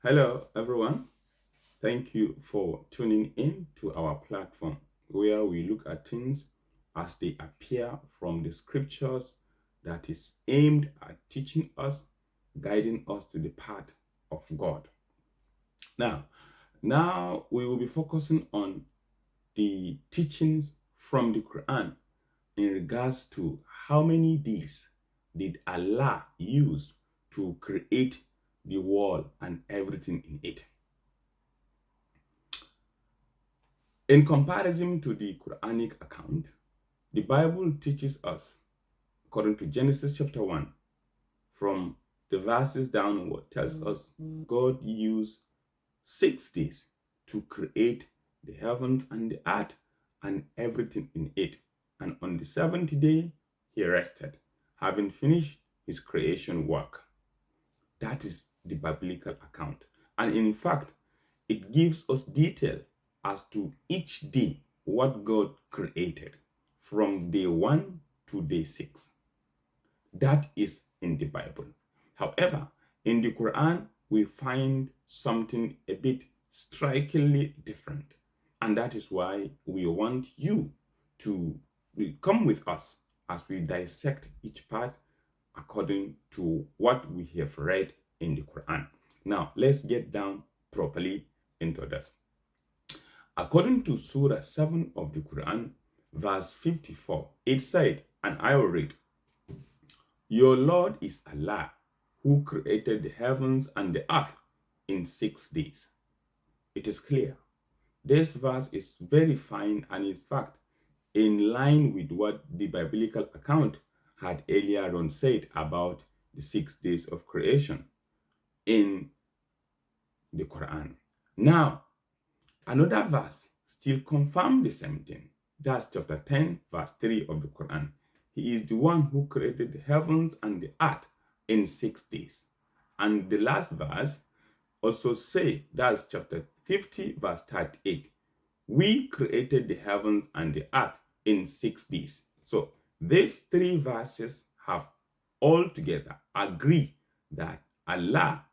Hello, everyone. Thank you for tuning in to our platform where we look at things as they appear from the scriptures that is aimed at teaching us, guiding us to the path of God. Now, now we will be focusing on the teachings from the Quran in regards to how many days did Allah use to create the world and everything in it. In comparison to the Quranic account, the Bible teaches us, according to Genesis chapter 1, from the verses downward, tells us God used 6 days to create the heavens and the earth and everything in it. And on the seventh day, he rested, having finished his creation work. That is the biblical account. And in fact, it gives us detail as to each day what God created from day 1 to day 6. That is in the Bible. However, in the Quran, we find something a bit strikingly different. And that is why we want you to come with us as we dissect each part according to what we have read in the Quran. Now, let's get down properly into this. According to Surah 7 of the Quran, verse 54, it said, and I will read, Your Lord is Allah, who created the heavens and the earth in 6 days. It is clear. This verse is very fine and is fact in line with what the biblical account had earlier on said about the 6 days of creation in the Quran. Now, another verse still confirms the same thing. That's chapter 10, verse 3 of the Quran. He is the one who created the heavens and the earth in 6 days. And the last verse also say, that's chapter 50, verse 38. We created the heavens and the earth in 6 days. So these three verses have altogether agree that Allah,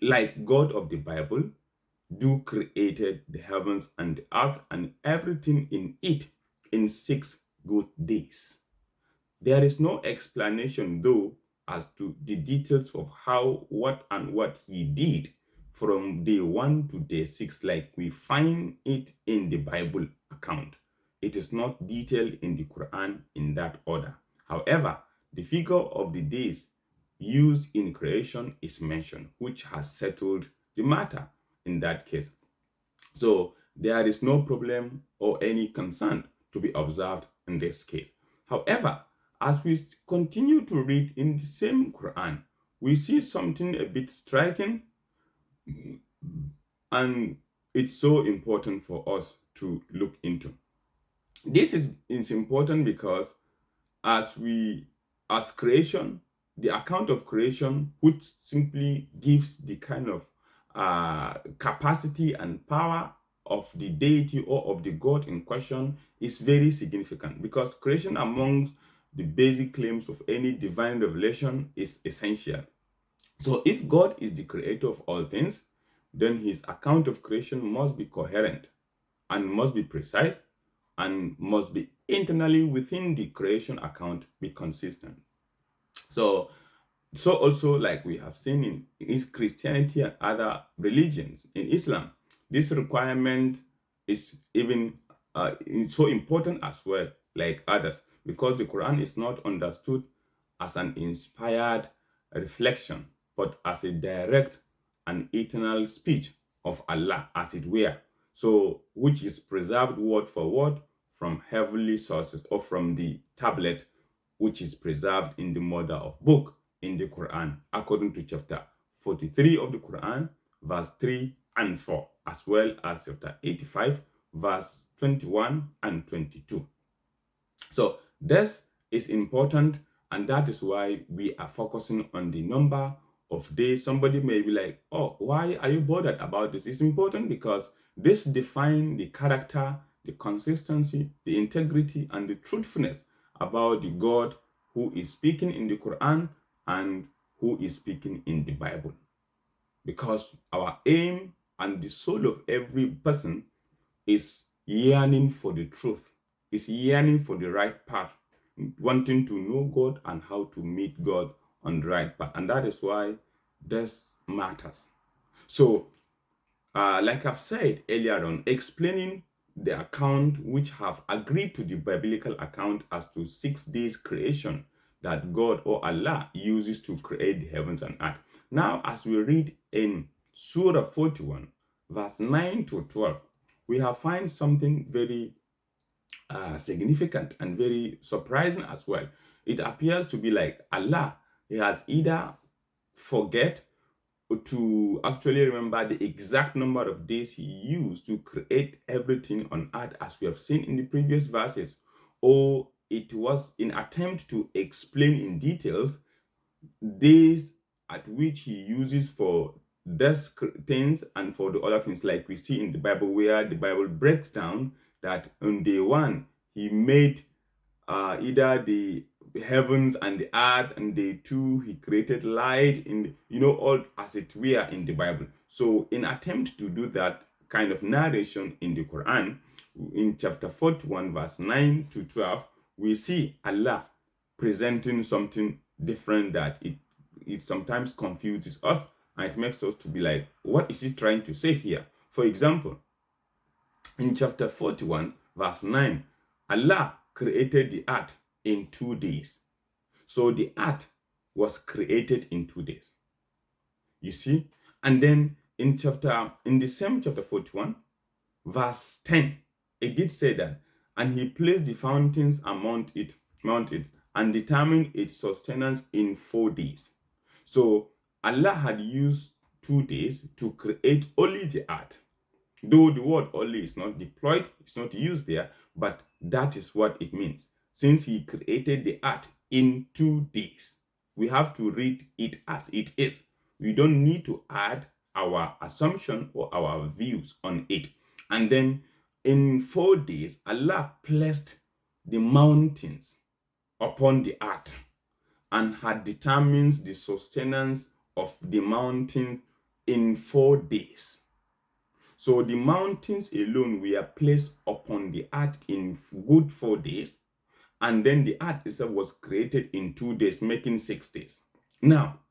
like God of the Bible, do created the heavens and the earth and everything in it in 6 good days. There is no explanation, though, as to the details of how, what, and what he did from day 1 to day 6, like we find it in the Bible account. It is not detailed in the Quran in that order. However, the figure of the days used in creation is mentioned, which has settled the matter in that case. So there is no problem or any concern to be observed in this case. However, as we continue to read in the same Quran, we see something a bit striking, and it's so important for us to look into. This is important because as creation, the account of creation, which simply gives the kind of capacity and power of the deity or of the God in question, is very significant, because creation amongst the basic claims of any divine revelation is essential. So if God is the creator of all things, then his account of creation must be coherent and must be precise and must be internally within the creation account be consistent. So also, like we have seen in Christianity and other religions, in Islam, this requirement is even so important as well, like others, because the Quran is not understood as an inspired reflection, but as a direct and eternal speech of Allah, as it were. So, which is preserved word for word from heavenly sources, or from the tablet, which is preserved in the mother of book, in the Quran, according to chapter 43 of the Quran, verse 3 and 4, as well as chapter 85, verse 21 and 22. So this is important, and that is why we are focusing on the number of days. Somebody may be like, oh, why are you bothered about this? It's important because this defines the character, the consistency, the integrity, and the truthfulness about the God who is speaking in the Quran and who is speaking in the Bible. because our aim and the soul of every person is yearning for the truth, is yearning for the right path, wanting to know God and how to meet God on the right path. And that is why this matters. So, like I've said earlier on, explaining the account which have agreed to the biblical account as to 6 days creation that God or Allah uses to create the heavens and earth. Now, as we read in Surah 41, verse 9 to 12, we have find something very significant and very surprising as well. It appears to be like Allah, he has either forget to actually remember the exact number of days he used to create everything on earth, as we have seen in the previous verses, or it was in attempt to explain in details days at which he uses for these things and for the other things, like we see in the Bible, where the Bible breaks down that on day one he made either the heavens and the earth, and day two he created light in all as it were in the Bible. So in attempt to do that kind of narration in the Quran, in chapter 41 verse 9 to 12, we see Allah presenting something different that it sometimes confuses us, and it makes us to be like, what is he trying to say here? For example, in chapter 41 verse 9, Allah created the earth in 2 days. So the earth was created in 2 days. You see? And then in the same chapter 41, verse 10, it did say that, and he placed the fountains among it, and determined its sustenance in 4 days. So Allah had used 2 days to create only the earth. Though the word only is not deployed, it's not used there, but that is what it means. Since he created the earth in 2 days, we have to read it as it is. We don't need to add our assumption or our views on it. And then in 4 days, Allah placed the mountains upon the earth and had determined the sustenance of the mountains in 4 days. So the mountains alone were placed upon the earth in good 4 days, and then the earth itself was created in 2 days, making 6 days. Now,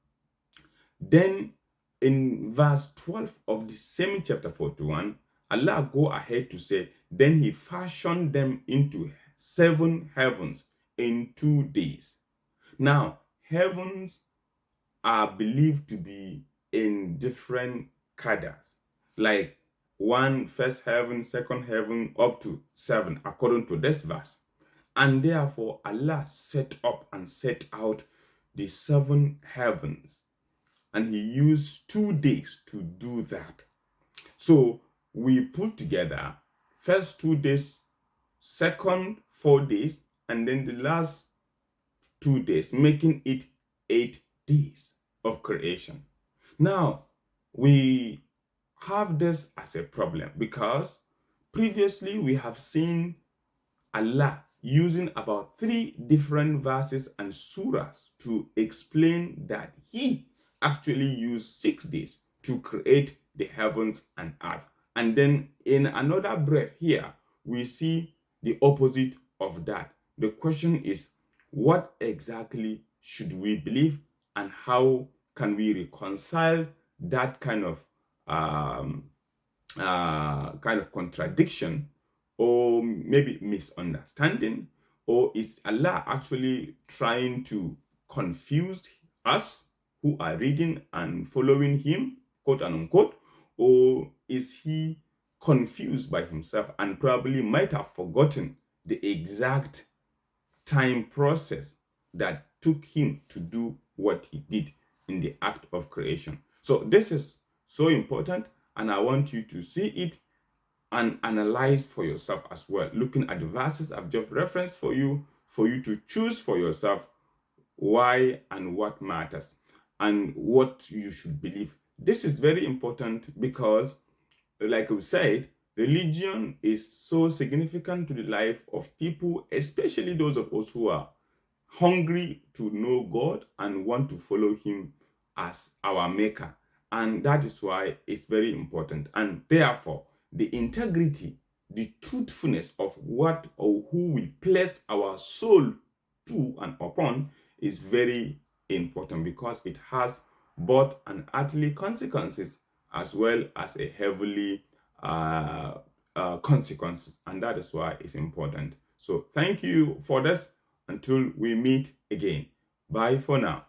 then in verse 12 of the same chapter 41, Allah go ahead to say, then he fashioned them into 7 heavens in 2 days. Now, heavens are believed to be in different cadres, like first heaven, second heaven, up to 7, according to this verse. And therefore, Allah set up and set out the 7 heavens, and he used 2 days to do that. So we put together first 2 days, second 4 days, and then the last 2 days, making it 8 days of creation. Now, we have this as a problem because previously we have seen Allah using about 3 different verses and surahs to explain that he actually used 6 days to create the heavens and earth. And then in another breath here, we see the opposite of that. The question is, what exactly should we believe, and how can we reconcile that kind of contradiction, or maybe misunderstanding? Or is Allah actually trying to confuse us who are reading and following him, quote and unquote? Or is he confused by himself and probably might have forgotten the exact time process that took him to do what he did in the act of creation? So this is so important, and I want you to see it and analyze for yourself as well, looking at the verses I've just referenced for you to choose for yourself why and what matters and what you should believe. This is very important because, like we said, religion is so significant to the life of people, especially those of us who are hungry to know God and want to follow him as our maker. And that is why it's very important. And therefore, the integrity, the truthfulness of what or who we placed our soul to and upon is very important, because it has both an earthly consequences as well as a heavenly consequences, and that is why it's important. So thank you for this. Until we meet again, bye for now.